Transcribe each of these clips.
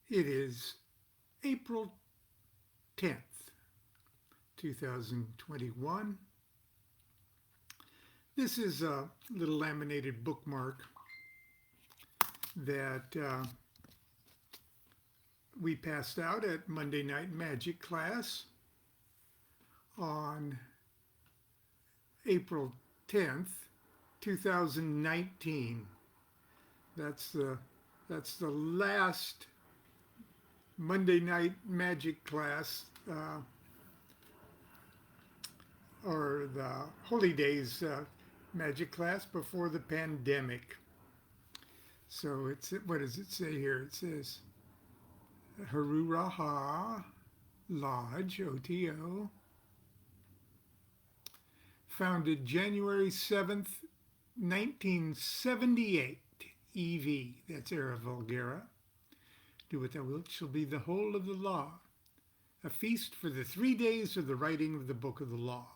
It is April 10th, 2021. This is a little laminated bookmark that we passed out at Monday Night Magic class on April 10th, 2019. That's the that's the last Monday Night Magic class or the Holy Days Magic class before the pandemic. So it's what does it say here? It says Haruraha Lodge OTO, founded January 7th, 1978. EV, that's Era Vulgara. Do what thou wilt shall be the whole of the law. A feast for the 3 days of the writing of the book of the law.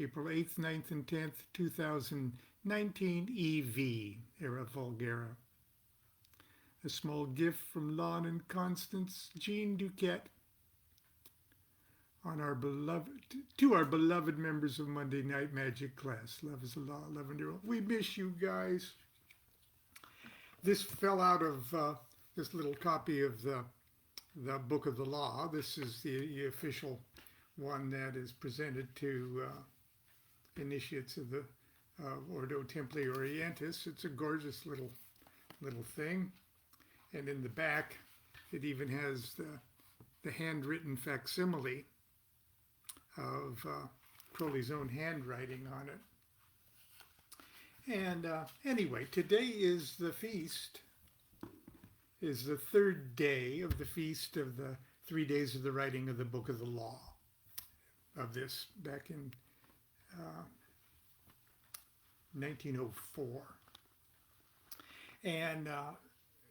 April 8th, 9th, and 10th, 2019, EV, Era Vulgara. A small gift from Lon and Constance Jean DuQuette on to our beloved members of Monday Night Magic class. Love is a law, 11-year-old. We miss you guys. This fell out of this little copy of the Book of the Law. This is the official one that is presented to initiates of the Ordo Templi Orientis. It's a gorgeous little thing, and in the back, it even has the handwritten facsimile of Crowley's own handwriting on it. And anyway, today is the feast, is the third day of the feast of the 3 days of the writing of the Book of the Law of this back in 1904. And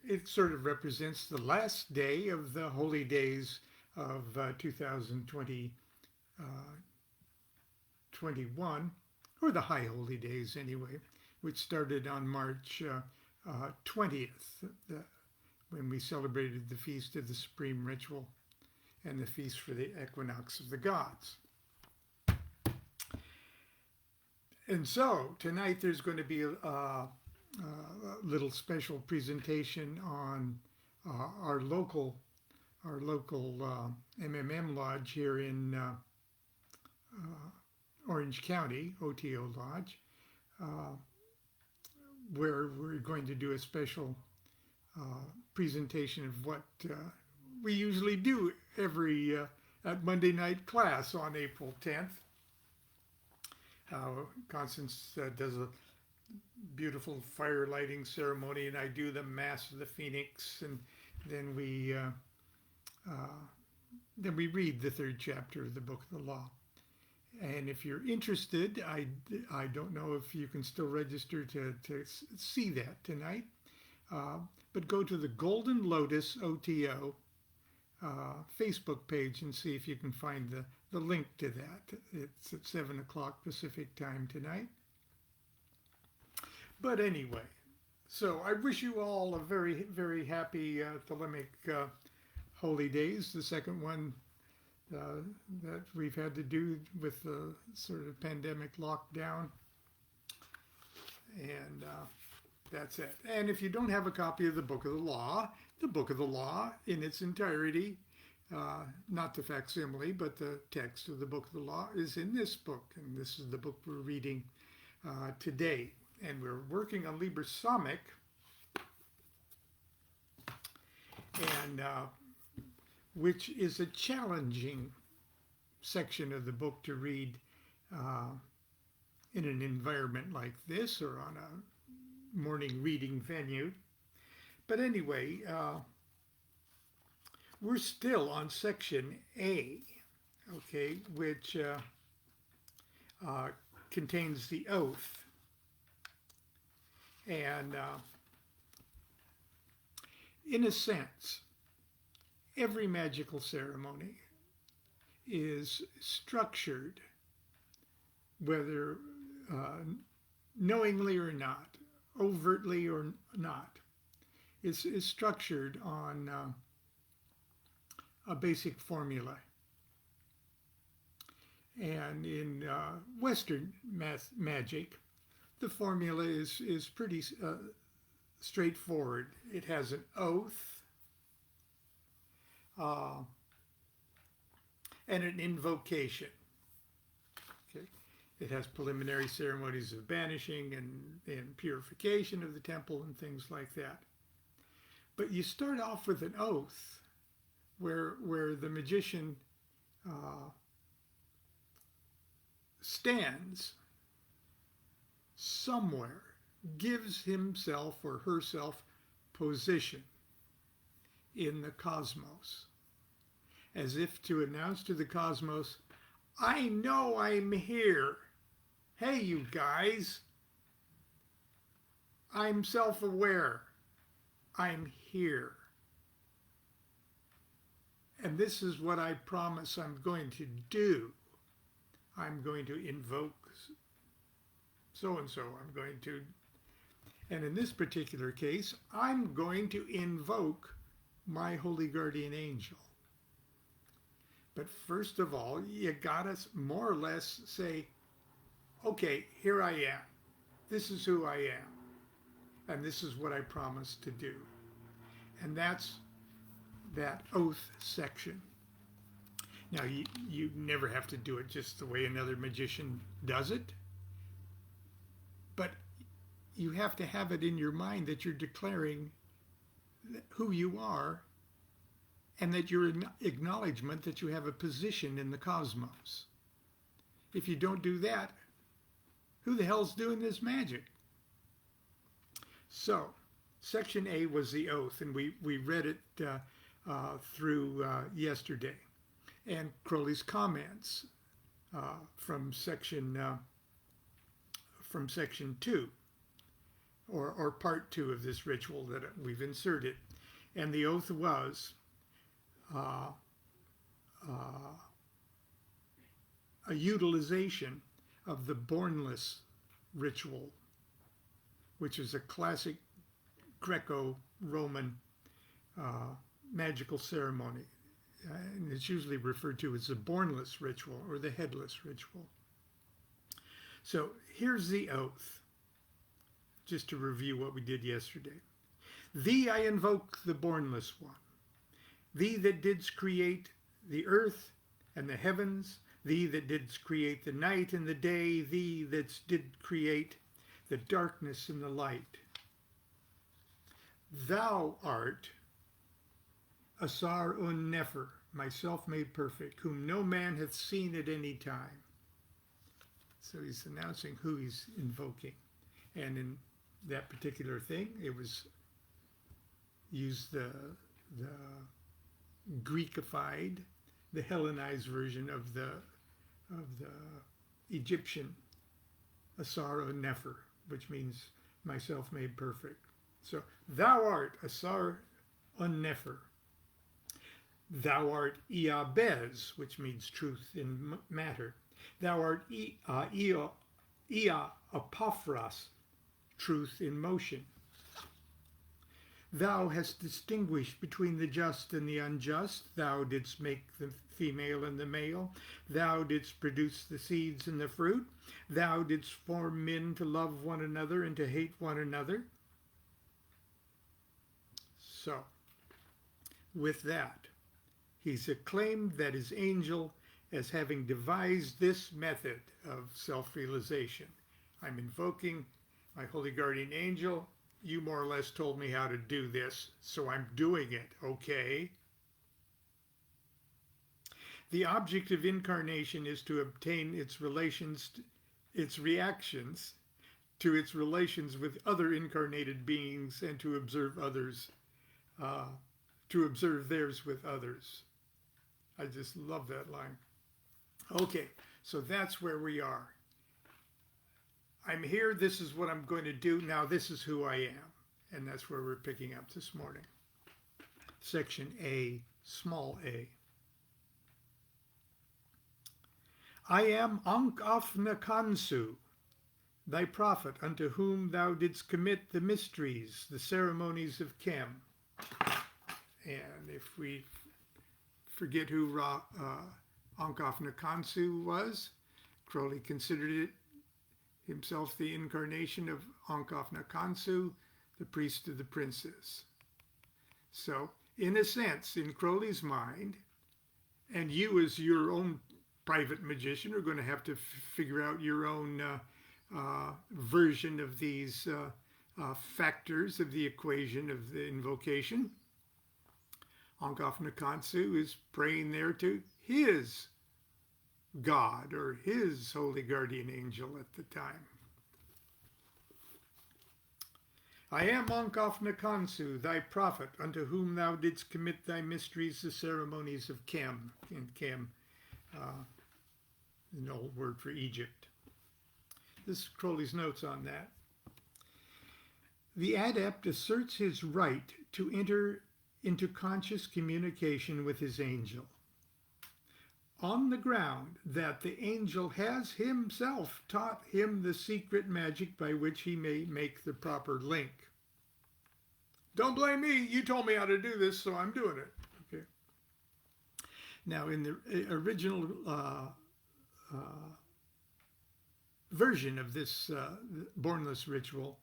it sort of represents the last day of the holy days of 2021, or the high holy days anyway, which started on March 20th, when we celebrated the Feast of the Supreme Ritual and the Feast for the Equinox of the Gods. And so tonight there's going to be a little special presentation on our local MMM Lodge here in Orange County, OTO Lodge, where we're going to do a special presentation of what we usually do every at Monday night class on April 10th. Constance does a beautiful fire lighting ceremony, and I do the Mass of the Phoenix, and then we read the third chapter of the Book of the Law. And if you're interested, I don't know if you can still register to see that tonight, but go to the Golden Lotus OTO Facebook page and see if you can find the link to that. It's at 7 o'clock Pacific time tonight. But anyway, so I wish you all a very, very happy Thelemic Holy Days, the second one that we've had to do with the sort of pandemic lockdown. And that's it. And if you don't have a copy of the Book of the Law in its entirety, not the facsimile, but the text of the Book of the Law is in this book. And this is the book we're reading today. And we're working on Liber Samic. And which is a challenging section of the book to read in an environment like this or on a morning reading venue. But anyway, we're still on section A, okay, which contains the oath. And in a sense, every magical ceremony is structured, whether knowingly or not, overtly or not, is structured on a basic formula. And in Western magic, the formula is pretty straightforward. It has an oath and an invocation. Okay. It has preliminary ceremonies of banishing and purification of the temple and things like that. But you start off with an oath where the magician stands somewhere, gives himself or herself position in the cosmos, as if to announce to the cosmos, I know I'm here. Hey, you guys, I'm self-aware. I'm here. And this is what I promise I'm going to do. I'm going to invoke so-and-so. I'm going to, and in this particular case, I'm going to invoke my holy guardian angel. But first of all, you gotta more or less say, okay, here I am. This is who I am. And this is what I promise to do. And that's that oath section. Now, you never have to do it just the way another magician does it. But you have to have it in your mind that you're declaring who you are and that your acknowledgement that you have a position in the cosmos. If you don't do that, who the hell's doing this magic? So, section A was the oath, and we read it through yesterday. And Crowley's comments from section 2, or part 2 of this ritual that we've inserted. And the oath was a utilization of the bornless ritual, which is a classic Greco-Roman magical ceremony. And it's usually referred to as the bornless ritual or the headless ritual. So here's the oath, just to review what we did yesterday. Thee I invoke, the bornless one. Thee that didst create the earth and the heavens, thee that didst create the night and the day, thee that did create the darkness and the light. Thou art Asar un Nefer, myself made perfect, whom no man hath seen at any time. So he's announcing who he's invoking. And in that particular thing, it was used the Greekified, the Hellenized version of the Egyptian Asar un Nefer, which means myself made perfect. So thou art Asar un Nefer. Thou art Iabez, which means truth in matter. Thou art Ia Apophras, truth in motion. Thou hast distinguished between the just and the unjust. Thou didst make the female and the male. Thou didst produce the seeds and the fruit. Thou didst form men to love one another and to hate one another. So, with that, he's acclaimed that his angel as having devised this method of self-realization. I'm invoking my holy guardian angel. You more or less told me how to do this, so I'm doing it, okay? The object of incarnation is to obtain its reactions to its relations with other incarnated beings and to observe others, to observe theirs with others. I just love that line. Okay, so that's where we are. I'm here, this is what I'm going to do, now this is who I am. And that's where we're picking up this morning. Section A, small a. I am Ankh of Nakansu, thy prophet, unto whom thou didst commit the mysteries, the ceremonies of Kem. And if we forget who Ankh-Af Nakansu was. Crowley considered it himself the incarnation of Ankh-Af Nakansu, the priest of the princess. So, in a sense, in Crowley's mind, and you as your own private magician are going to have to figure out your own version of these factors of the equation of the invocation. Ankh-Af Nakansu is praying there to his God or his holy guardian angel at the time. I am Ankh-Af Nakansu, thy prophet, unto whom thou didst commit thy mysteries, the ceremonies of Kem. And Kem, an old word for Egypt. This is Crowley's notes on that. The adept asserts his right to enter into conscious communication with his angel, on the ground that the angel has himself taught him the secret magic by which he may make the proper link. Don't blame me, you told me how to do this, so I'm doing it. Okay. Now, in the original version of this Bornless ritual,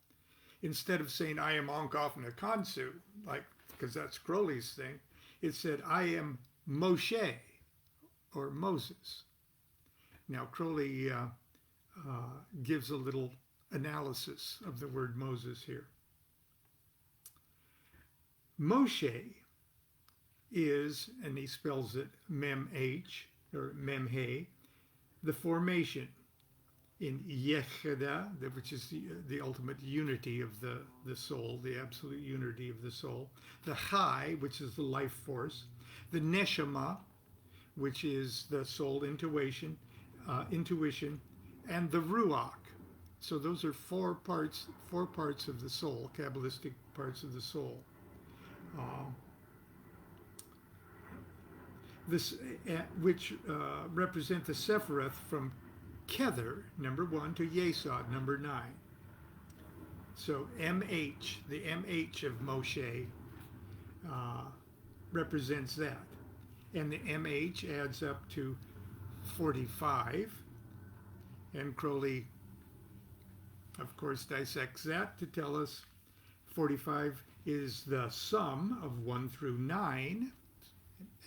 instead of saying, I am Ankh-Af Nakansu, like, because that's Crowley's thing, it said, I am Moshe, or Moses. Now, Crowley gives a little analysis of the word Moses here. Moshe is, and he spells it Mem-H, or Mem-He, the formation in Yechida, which is the ultimate unity of the soul, the absolute unity of the soul. The Chai, which is the life force. The Neshama, which is the soul intuition, and the Ruach. So those are four parts of the soul, Kabbalistic parts of the soul. Which represent the Sephiroth from Kether, number 1, to Yesod, number 9. So MH, the MH of Moshe, represents that. And the MH adds up to 45. And Crowley, of course, dissects that to tell us 45 is the sum of 1 through 9.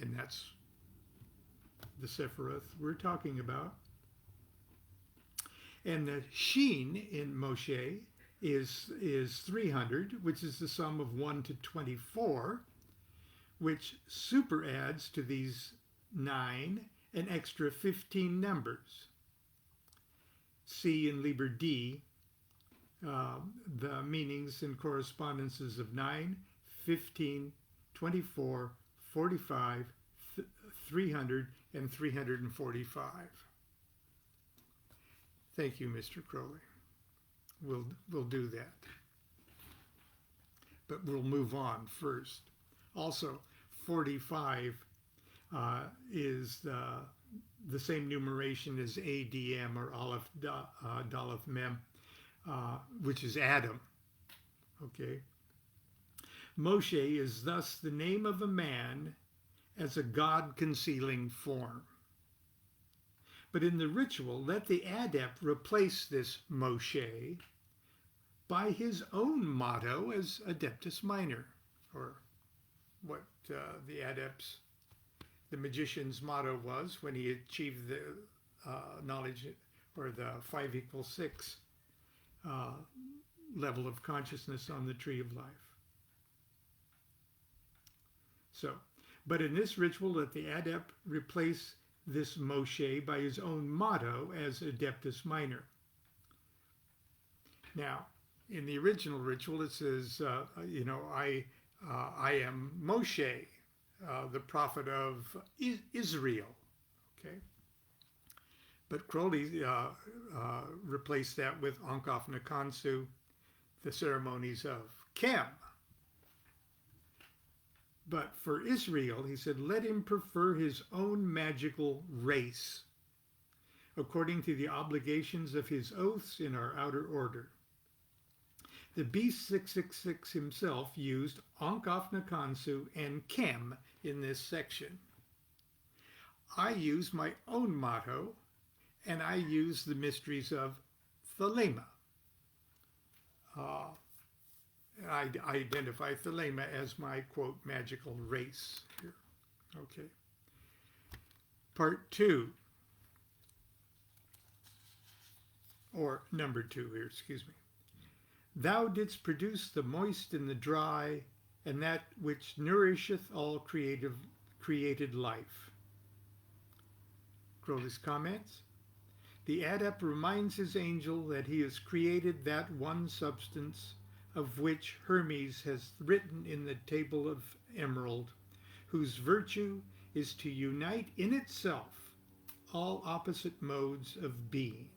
And that's the Sephiroth we're talking about. And the Sheen in Moshe is 300, which is the sum of 1 to 24, which super adds to these 9 an extra 15 numbers. See in Liber D the meanings and correspondences of 9, 15, 24, 45, 300, and 345. Thank you, Mr. Crowley. We'll do that. But we'll move on first. Also, 45 is the same numeration as ADM, or Aleph Daleth Mem, which is Adam. Okay. Moshe is thus the name of a man as a God-concealing form. But in the ritual, let the adept replace this Moshe by his own motto as Adeptus Minor, or what the magician's motto was when he achieved the knowledge, or the 5 = 6 level of consciousness on the tree of life. So, but in this ritual, let the adept replace this Moshe by his own motto as Adeptus Minor. Now, in the original ritual, it says, I am Moshe, the prophet of Israel. Okay, but Crowley replaced that with Ankh-Af Nakansu, the ceremonies of Kem. But for Israel, he said, let him prefer his own magical race, according to the obligations of his oaths in our outer order. The Beast 666 himself used Ankh-Af Nakansu and Kem in this section. I use my own motto, and I use the mysteries of Thelema. I identify Thelema as my, quote, magical race here. Okay. Part 2, or number 2 here, excuse me. Thou didst produce the moist and the dry, and that which nourisheth all created life. Crowley's comments. The adept reminds his angel that he has created that one substance of which Hermes has written in the table of emerald, whose virtue is to unite in itself all opposite modes of being,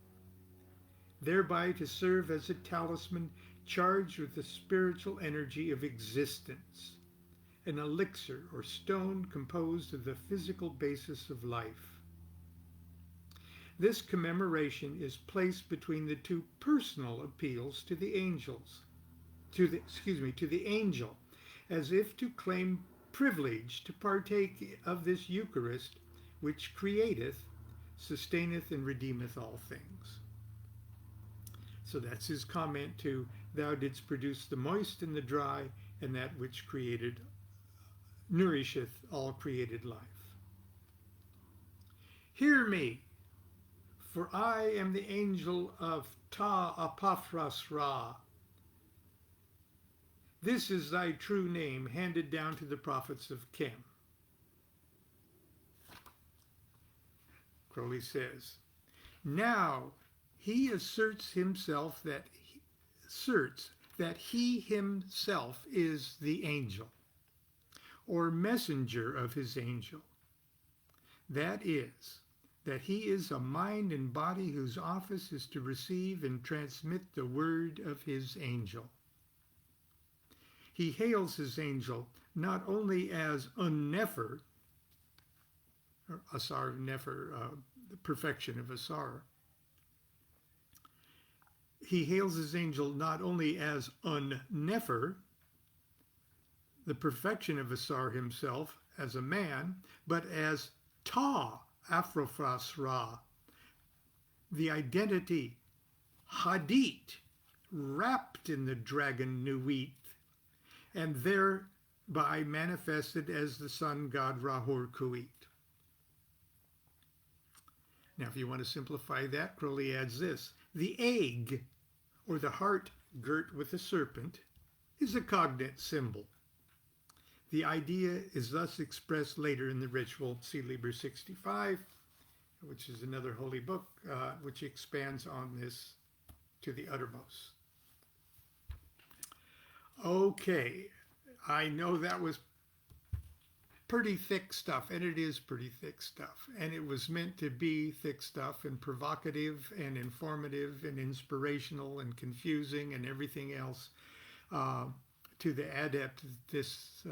thereby to serve as a talisman charged with the spiritual energy of existence, an elixir or stone composed of the physical basis of life. This commemoration is placed between the two personal appeals to the angels, to the angel, as if to claim privilege to partake of this Eucharist, which createth, sustaineth, and redeemeth all things. So that's his comment to thou didst produce the moist and the dry, and that which nourisheth all created life. Hear me, for I am the angel of Ta Apaphras Ra. This is thy true name, handed down to the prophets of Chem. Crowley says, now he asserts that he himself is the angel, or messenger of his angel. That is, that he is a mind and body whose office is to receive and transmit the word of his angel. He hails his angel not only as un-Nefer, or Asar Nefer, the perfection of Asar. He hails his angel not only as un-Nefer, the perfection of Asar himself as a man, but as Ta Apaphras Ra, the identity, Hadit, wrapped in the dragon Nuit, and thereby manifested as the sun god Rahur Kuit. Now, if you want to simplify that, Crowley adds this. The egg, or the heart girt with a serpent, is a cognate symbol. The idea is thus expressed later in the ritual, see Liber 65, which is another holy book, which expands on this to the uttermost. Okay, I know that was pretty thick stuff, and it is pretty thick stuff, and it was meant to be thick stuff and provocative and informative and inspirational and confusing and everything else to the adept this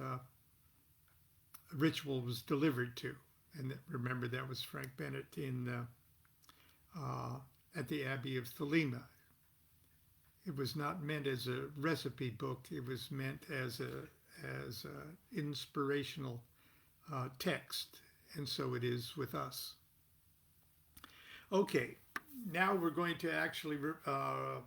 ritual was delivered to. And remember, that was Frank Bennett at the Abbey of Thelema. It was not meant as a recipe book. It was meant as a inspirational text, and so it is with us. Okay, now we're going to actually, a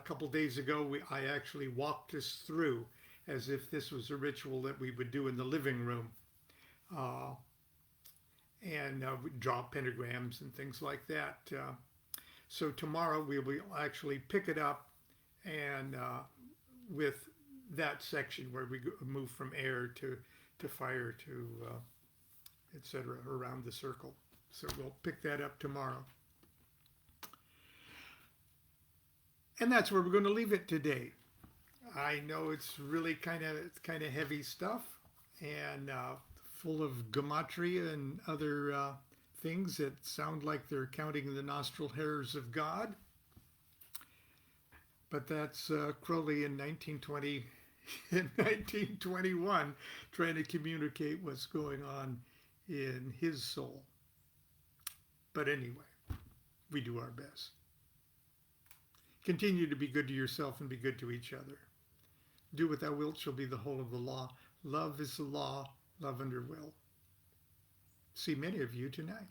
couple days ago, I actually walked us through as if this was a ritual that we would do in the living room. And we'd draw pentagrams and things like that. So tomorrow we will actually pick it up and with that section where we move from air to fire to etc. around the circle. So we'll pick that up tomorrow. And that's where we're going to leave it today. I know it's really kind of heavy stuff and full of gematria and other things that sound like they're counting the nostril hairs of God. But that's Crowley in 1920, in 1921, trying to communicate what's going on in his soul. But anyway, we do our best. Continue to be good to yourself and be good to each other. Do what thou wilt shall be the whole of the law. Love is the law, love under will. see many of you tonight.